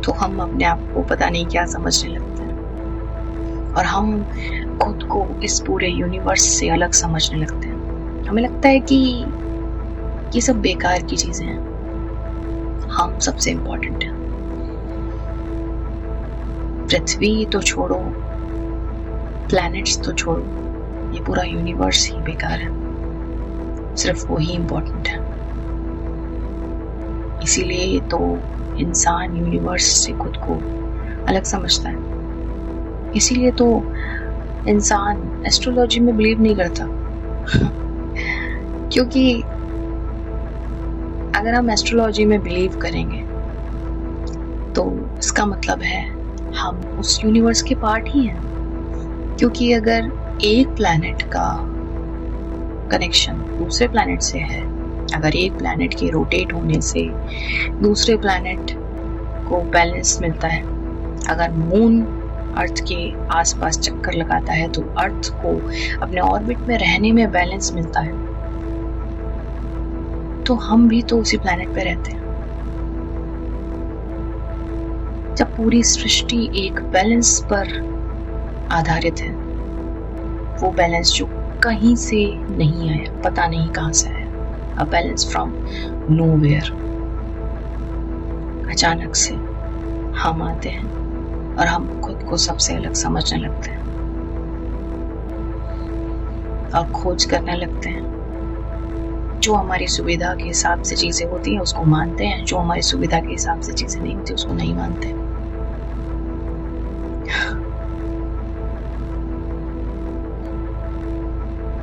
तो हम अपने आप को पता नहीं क्या समझने लगते हैं और हम खुद को इस पूरे यूनिवर्स से अलग समझने लगते हैं। हमें लगता है कि ये सब बेकार की चीजें हैं, हम सबसे इम्पोर्टेंट हैं। पृथ्वी तो छोड़ो, प्लैनेट्स तो छोड़ो, ये पूरा यूनिवर्स ही बेकार है, सिर्फ वो ही इम्पोर्टेंट है। इसीलिए तो इंसान यूनिवर्स से खुद को अलग समझता है। इसीलिए तो इंसान एस्ट्रोलॉजी में बिलीव नहीं करता क्योंकि अगर हम एस्ट्रोलॉजी में बिलीव करेंगे तो इसका मतलब है हम उस यूनिवर्स के पार्ट ही हैं। क्योंकि अगर एक प्लैनेट का कनेक्शन दूसरे प्लैनेट से है, अगर एक प्लैनेट के रोटेट होने से दूसरे प्लैनेट को बैलेंस मिलता है, अगर मून अर्थ के आसपास चक्कर लगाता है तो अर्थ को अपने ऑर्बिट में रहने में बैलेंस मिलता है, तो हम भी तो उसी प्लैनेट पे रहते हैं। जब पूरी सृष्टि एक बैलेंस पर आधारित है, वो बैलेंस जो कहीं से नहीं आया, पता नहीं कहां से आया, अ बैलेंस फ्रॉम नोवेयर, अचानक से हम आते हैं और हम खुद को सबसे अलग समझने लगते हैं और खोज करने लगते हैं। जो हमारी सुविधा के हिसाब से चीजें होती हैं उसको मानते हैं, जो हमारी सुविधा के हिसाब से चीजें नहीं होती उसको नहीं मानते।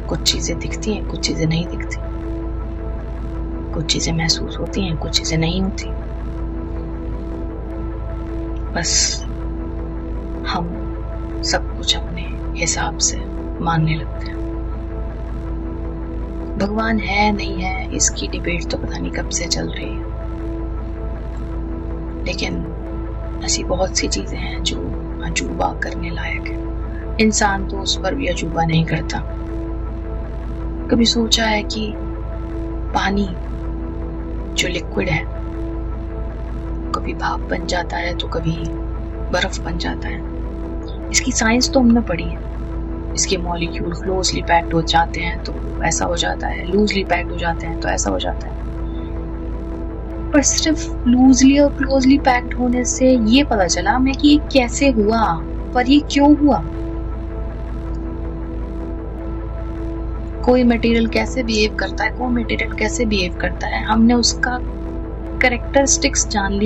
कुछ चीजें दिखती हैं, कुछ चीजें नहीं दिखती, कुछ चीजें महसूस होती हैं, कुछ चीजें नहीं होती। बस हम सब कुछ अपने हिसाब से मानने लगते हैं। भगवान है नहीं है इसकी डिबेट तो पता नहीं कब से चल रही है, लेकिन ऐसी बहुत सी चीजें हैं जो अजूबा करने लायक है। इंसान तो उस पर भी अजूबा नहीं करता। कभी सोचा है कि पानी जो लिक्विड है कभी भाप बन जाता है तो कभी बर्फ बन जाता है। इसकी साइंस तो हमने पढ़ी है। इसके मॉलिक्यूल क्लोजली पैक्ड हो जाते हैं तो ऐसा हो जाता है, लूजली पैक्ड हो जाते हैं तो ऐसा हो जाता है। पर सिर्फ लूजली और क्लोजली पैक्ड होने से ये पता चला हमें कि ये कैसे हुआ, पर ये क्यों हुआ। कोई मटेरियल कैसे बिहेव करता है, कोई मटेरियल कैसे बिहेव करता है, हमने उसका कैरेक्टरिस्टिक्स जान ली